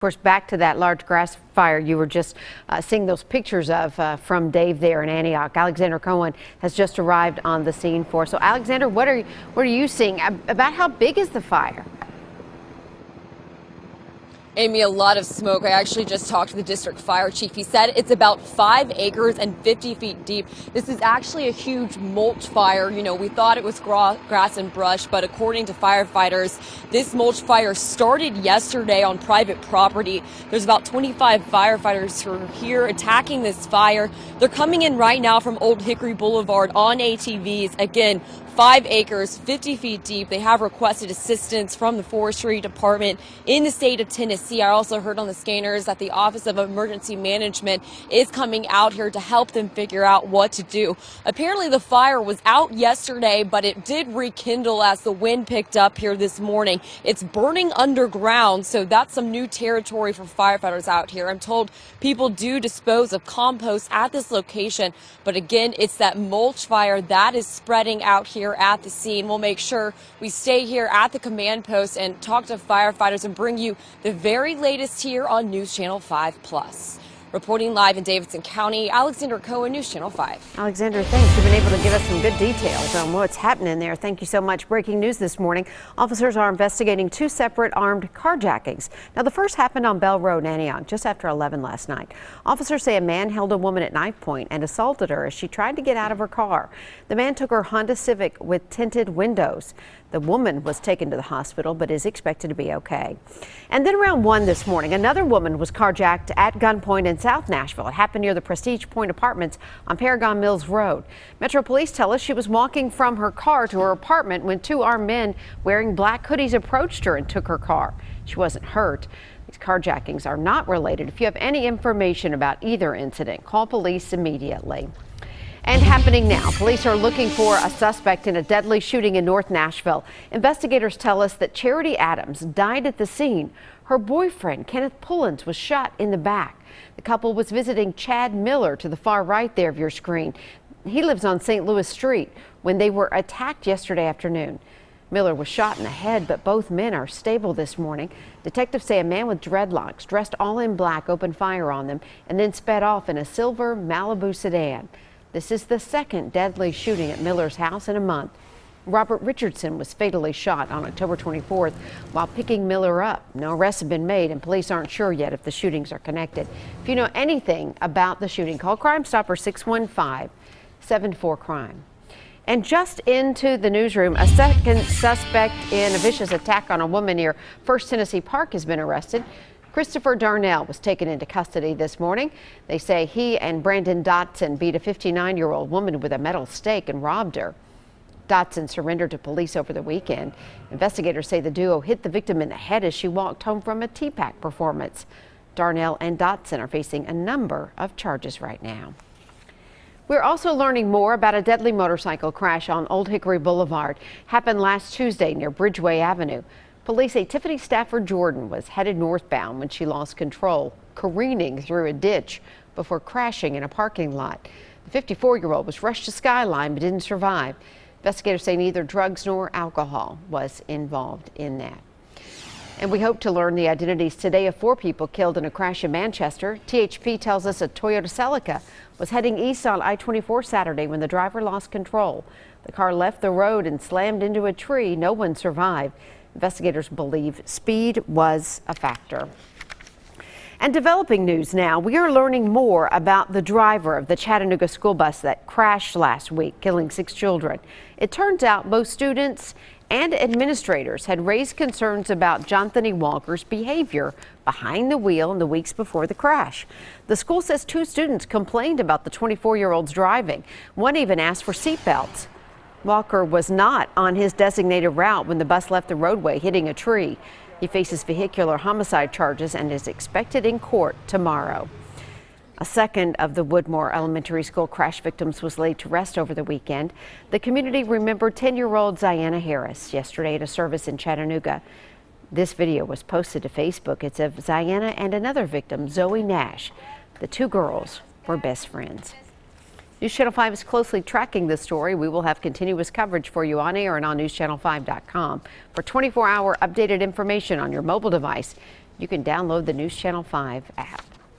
Of course, back to that large grass fire you were just seeing those pictures of from Dave there in Antioch. Alexander Cohen has just arrived on the scene for us. So, Alexander, what are you seeing about how big is the fire? Amy, a lot of smoke. I actually just talked to the district fire chief. He said it's about 5 acres and 50 feet deep. This is actually a huge mulch fire. You know, we thought it was grass and brush, but according to firefighters, this mulch fire started yesterday on private property. There's about 25 firefighters who are here attacking this fire. They're coming in right now from Old Hickory Boulevard on ATVs. Again, 5 acres, 50 feet deep. They have requested assistance from the forestry department in the state of Tennessee. I also heard on the scanners that the Office of Emergency Management is coming out here to help them figure out what to do. Apparently the fire was out yesterday, but it did rekindle as the wind picked up here this morning. It's burning underground, so that's some new territory for firefighters out here. I'm told people do dispose of compost at this location, but again, it's that mulch fire that is spreading out here at the scene. We'll make sure we stay here at the command post and talk to firefighters and bring you the very latest here on News Channel 5+. Reporting live in Davidson County, Alexander Cohen, News Channel 5. Alexander, thanks. You've been able to give us some good details on what's happening there. Thank you so much. Breaking news this morning. Officers are investigating 2 separate armed carjackings. Now, the first happened on Bell Road, Antioch, just after 11 last night. Officers say a man held a woman at knife point and assaulted her as she tried to get out of her car. The man took her Honda Civic with tinted windows. The woman was taken to the hospital but is expected to be okay. And then around 1 this morning, another woman was carjacked at gunpoint in South Nashville. It happened near the Prestige Point Apartments on Paragon Mills Road. Metro Police tell us she was walking from her car to her apartment when 2 armed men wearing black hoodies approached her and took her car. She wasn't hurt. These carjackings are not related. If you have any information about either incident, call police immediately. And happening now, police are looking for a suspect in a deadly shooting in North Nashville. Investigators tell us that Charity Adams died at the scene. Her boyfriend, Kenneth Pullins, was shot in the back. The couple was visiting Chad Miller to the far right there of your screen. He lives on St. Louis Street when they were attacked yesterday afternoon. Miller was shot in the head, but both men are stable this morning. Detectives say a man with dreadlocks, dressed all in black, opened fire on them and then sped off in a silver Malibu sedan. This is the second deadly shooting at Miller's house in a month. Robert Richardson was fatally shot on October 24th while picking Miller up. No arrests have been made and police aren't sure yet if the shootings are connected. If you know anything about the shooting, call Crime Stopper 615-74-CRIME. And just into the newsroom, a second suspect in a vicious attack on a woman near First Tennessee Park has been arrested. Christopher Darnell was taken into custody this morning. They say he and Brandon Dotson beat a 59-year-old woman with a metal stake and robbed her. Dotson surrendered to police over the weekend. Investigators say the duo hit the victim in the head as she walked home from a T-Pack performance. Darnell and Dotson are facing a number of charges right now. We're also learning more about a deadly motorcycle crash on Old Hickory Boulevard. Happened last Tuesday near Bridgeway Avenue. Police say Tiffany Stafford Jordan was headed northbound when she lost control, careening through a ditch before crashing in a parking lot. The 54-year-old was rushed to Skyline but didn't survive. Investigators say neither drugs nor alcohol was involved in that. And we hope to learn the identities today of 4 people killed in a crash in Manchester. THP tells us a Toyota Celica was heading east on I-24 Saturday when the driver lost control. The car left the road and slammed into a tree. No one survived. Investigators believe speed was a factor. And developing news now, we are learning more about the driver of the Chattanooga school bus that crashed last week, killing 6 children. It turns out both students and administrators had raised concerns about Jonathan Walker's behavior behind the wheel in the weeks before the crash. The school says 2 students complained about the 24-year-old's driving. One even asked for seatbelts. Walker was not on his designated route when the bus left the roadway, hitting a tree. He faces vehicular homicide charges and is expected in court tomorrow. A second of the Woodmore Elementary School crash victims was laid to rest over the weekend. The community remembered 10-year-old Ziana Harris yesterday at a service in Chattanooga. This video was posted to Facebook. It's of Ziana and another victim, Zoe Nash. The 2 girls were best friends. News Channel 5 is closely tracking this story. We will have continuous coverage for you on air and on newschannel5.com. For 24-hour updated information on your mobile device, You can download the News Channel 5 app.